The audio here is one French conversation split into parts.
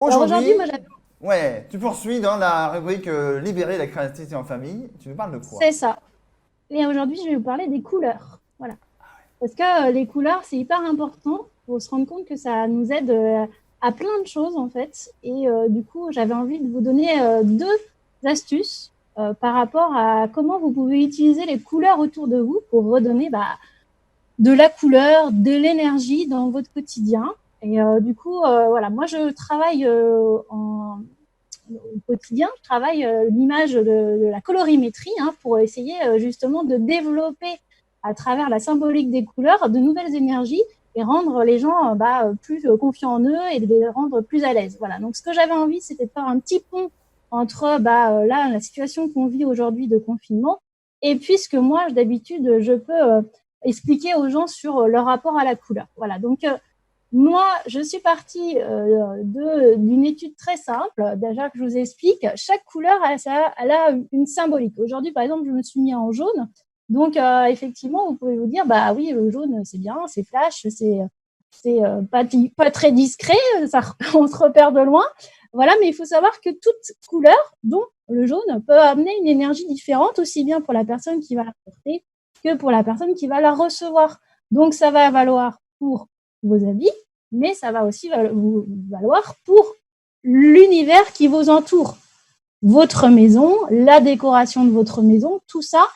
Alors aujourd'hui, Aujourd'hui, moi, ouais, tu poursuis dans la rubrique Libérer la créativité en famille. Tu nous parles de quoi? c'est ça. Et aujourd'hui, je vais vous parler des couleurs. Voilà. Parce que les couleurs, c'est hyper important. Il faut se rendre compte que ça nous aide à plein de choses, en fait. Et du coup, j'avais envie de vous donner deux astuces par rapport à comment vous pouvez utiliser les couleurs autour de vous pour redonner de la couleur, de l'énergie dans votre quotidien. Et du coup, voilà, moi, je travaille au quotidien, je travaille l'image de la colorimétrie pour essayer justement de développer à travers la symbolique des couleurs de nouvelles énergies et rendre les gens plus confiants en eux et de les rendre plus à l'aise. Voilà. Donc ce que j'avais envie, c'était de faire un petit pont entre là la situation qu'on vit aujourd'hui de confinement et puisque moi d'habitude je peux expliquer aux gens sur leur rapport à la couleur. Voilà. Donc moi, je suis partie d'une étude très simple, déjà que je vous explique. Chaque couleur, elle a une symbolique. Aujourd'hui, par exemple, je me suis mis en jaune. Donc, effectivement, vous pouvez vous dire, bah oui, le jaune, c'est bien, c'est flash, c'est pas très discret, ça, on se repère de loin. Voilà, mais il faut savoir que toute couleur, dont le jaune, peut amener une énergie différente, aussi bien pour la personne qui va la porter que pour la personne qui va la recevoir. Donc, ça va valoir pour vos habits, mais ça va aussi vous valoir pour l'univers qui vous entoure. Votre maison, la décoration de votre maison, tout ça.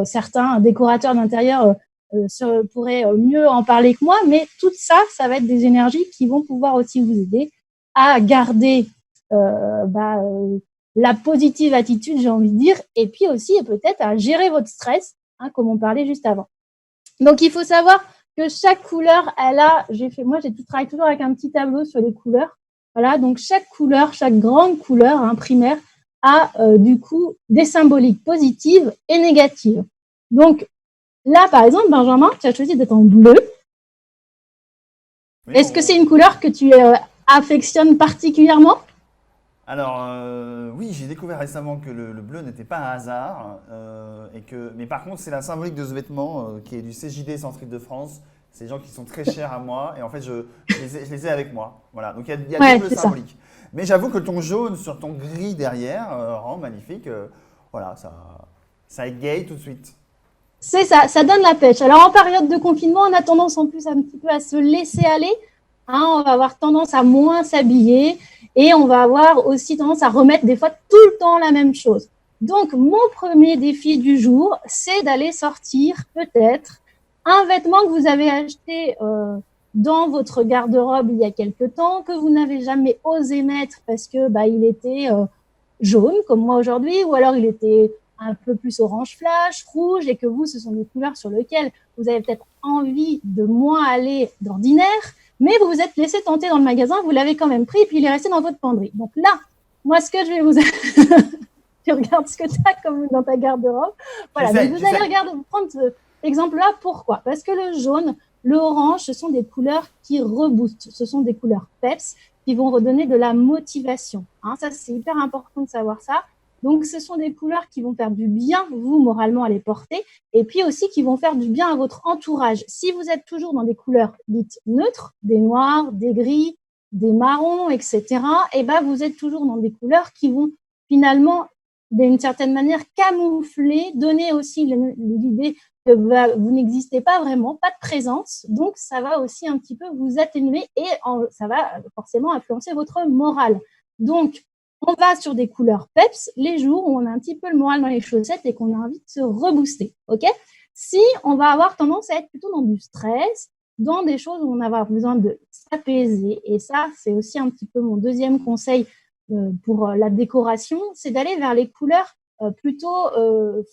Certains décorateurs d'intérieur pourraient mieux en parler que moi, mais tout ça, ça va être des énergies qui vont pouvoir aussi vous aider à garder euh, bah, euh, la positive attitude, j'ai envie de dire, et puis aussi peut-être à gérer votre stress, comme on parlait juste avant. Donc, il faut savoir que chaque couleur, moi, j'ai travaillé toujours avec un petit tableau sur les couleurs. Voilà, donc chaque couleur, chaque grande couleur primaire a du coup des symboliques positives et négatives. Donc là, par exemple, Benjamin, tu as choisi d'être en bleu. Oui, Est-ce que c'est une couleur que tu affectionnes particulièrement? Alors, oui, j'ai découvert récemment que le bleu n'était pas un hasard. Mais par contre, c'est la symbolique de ce vêtement qui est du CJD Centre de France. C'est des gens qui sont très chers à moi. Et en fait, je les ai avec moi. Voilà. Donc, il y a Ouais, double c'est ça. symbolique. Mais j'avoue que ton jaune sur ton gris derrière rend magnifique. Voilà, ça égaye tout de suite. C'est ça, ça donne la pêche. Alors en période de confinement, on a tendance en plus un petit peu à se laisser aller. On va avoir tendance à moins s'habiller et on va avoir aussi tendance à remettre des fois tout le temps la même chose. Donc mon premier défi du jour, c'est d'aller sortir peut-être un vêtement que vous avez acheté dans votre garde-robe il y a quelque temps, que vous n'avez jamais osé mettre parce que il était jaune comme moi aujourd'hui, ou alors il était un peu plus orange flash, rouge, et que vous, ce sont des couleurs sur lesquelles vous avez peut-être envie de moins aller d'ordinaire, mais vous vous êtes laissé tenter dans le magasin, vous l'avez quand même pris, et puis il est resté dans votre penderie. Donc là, moi, ce que je vais vous... tu regardes ce que tu as comme dans ta garde-robe. Voilà, donc vous allez J'essaie. regarder, vous prendre cet exemple-là. Pourquoi? Parce que le jaune, le orange, ce sont des couleurs qui reboostent. Ce sont des couleurs peps qui vont redonner de la motivation. Ça, c'est hyper important de savoir ça. Donc, ce sont des couleurs qui vont faire du bien, vous, moralement, à les porter, et puis aussi qui vont faire du bien à votre entourage. Si vous êtes toujours dans des couleurs dites neutres, des noirs, des gris, des marrons, etc., et vous êtes toujours dans des couleurs qui vont finalement, d'une certaine manière, camoufler, donner aussi l'idée que vous n'existez pas vraiment, pas de présence. Donc, ça va aussi un petit peu vous atténuer et ça va forcément influencer votre morale. Donc, on va sur des couleurs peps les jours où on a un petit peu le moral dans les chaussettes et qu'on a envie de se rebooster. OK? Si on va avoir tendance à être plutôt dans du stress, dans des choses où on va avoir besoin de s'apaiser, et ça, c'est aussi un petit peu mon deuxième conseil pour la décoration, c'est d'aller vers les couleurs plutôt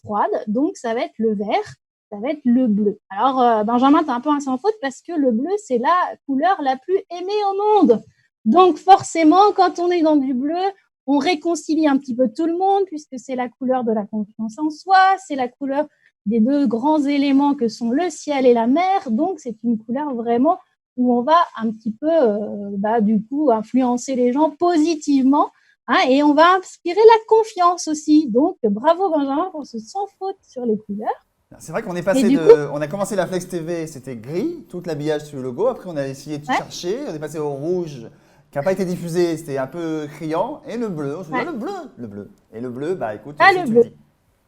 froides. Donc, ça va être le vert, ça va être le bleu. Alors, Benjamin, tu as un peu un sans faute parce que le bleu, c'est la couleur la plus aimée au monde. Donc, forcément, quand on est dans du bleu, on réconcilie un petit peu tout le monde puisque c'est la couleur de la confiance en soi, c'est la couleur des deux grands éléments que sont le ciel et la mer. Donc, c'est une couleur vraiment où on va un petit peu, du coup, influencer les gens positivement. Et on va inspirer la confiance aussi. Donc, bravo Benjamin pour ce sans faute sur les couleurs. C'est vrai qu'on est Et passé du coup, de. On a commencé la Flex TV, c'était gris, tout l'habillage sur le logo. Après, on a essayé de ouais, chercher. On est passé au rouge, qui n'a pas été diffusé, c'était un peu criant. Et le bleu, on se dit, Ouais. ah, le bleu, le bleu. Et le bleu, bah écoute, Ah, si le tu le bleu. dis.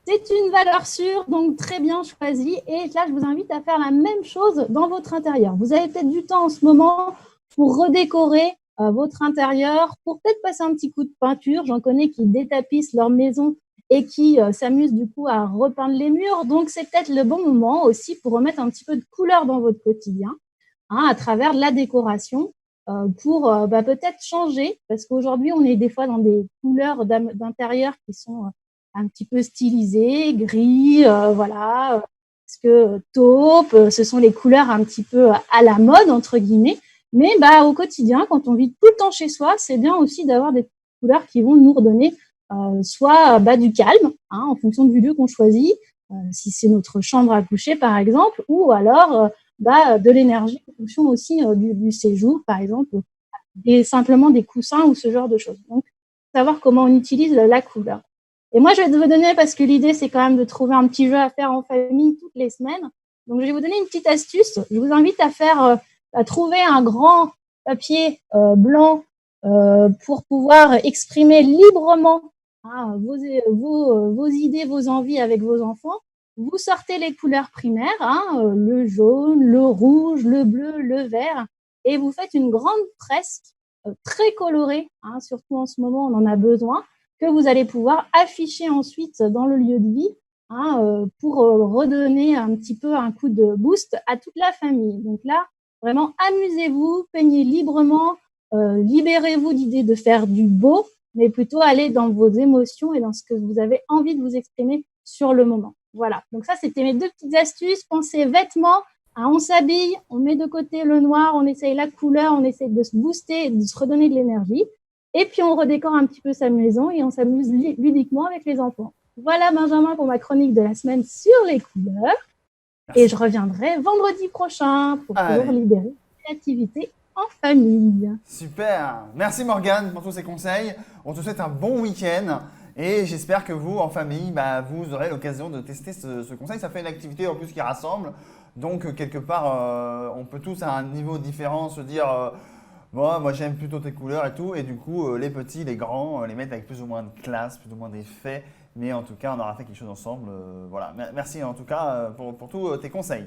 C'est une valeur sûre, donc très bien choisie. Et là, je vous invite à faire la même chose dans votre intérieur. Vous avez peut-être du temps en ce moment pour redécorer votre intérieur, pour peut-être passer un petit coup de peinture. J'en connais qui détapissent leur maison et qui s'amusent du coup à repeindre les murs. Donc, c'est peut-être le bon moment aussi pour remettre un petit peu de couleur dans votre quotidien, hein, à travers la décoration, pour peut-être changer, parce qu'aujourd'hui, on est des fois dans des couleurs d'intérieur qui sont un petit peu stylisées, gris, voilà, parce que taupe, ce sont les couleurs un petit peu à la mode, entre guillemets. Mais au quotidien, quand on vit tout le temps chez soi, c'est bien aussi d'avoir des couleurs qui vont nous redonner soit du calme, hein, en fonction du lieu qu'on choisit, si c'est notre chambre à coucher, par exemple, ou alors de l'énergie en fonction aussi du séjour, par exemple, et simplement des coussins ou ce genre de choses. Donc, savoir comment on utilise la couleur. Et moi, je vais vous donner, parce que l'idée, c'est quand même de trouver un petit jeu à faire en famille toutes les semaines. Donc, je vais vous donner une petite astuce. Je vous invite à à trouver un grand papier blanc pour pouvoir exprimer librement, hein, vos idées, vos envies avec vos enfants. Vous sortez les couleurs primaires, hein, le jaune, le rouge, le bleu, le vert, et vous faites une grande fresque très colorée, hein, surtout en ce moment, on en a besoin, que vous allez pouvoir afficher ensuite dans le lieu de vie, hein, pour redonner un petit peu un coup de boost à toute la famille. Donc là, vraiment, amusez-vous, peignez librement, libérez-vous d'idées de faire du beau, mais plutôt aller dans vos émotions et dans ce que vous avez envie de vous exprimer sur le moment. Voilà, donc ça, c'était mes deux petites astuces. Pensez vêtements, hein, on s'habille, on met de côté le noir, on essaye la couleur, on essaye de se booster, de se redonner de l'énergie. Et puis, on redécore un petit peu sa maison et on s'amuse ludiquement avec les enfants. Voilà, Benjamin, pour ma chronique de la semaine sur les couleurs. Et je Merci. reviendrai vendredi prochain pour toujours Allez, libérer la créativité en famille. super. Merci Morgane pour tous ces conseils. On te souhaite un bon week-end. Et j'espère que vous, en famille, vous aurez l'occasion de tester ce conseil. Ça fait une activité en plus qui rassemble. Donc, quelque part, on peut tous à un niveau différent se dire moi j'aime plutôt tes couleurs et tout. Et du coup, les petits, les grands, les mettre avec plus ou moins de classe, plus ou moins d'effet. Mais en tout cas, on aura fait quelque chose ensemble. Voilà. Merci en tout cas pour tous tes conseils.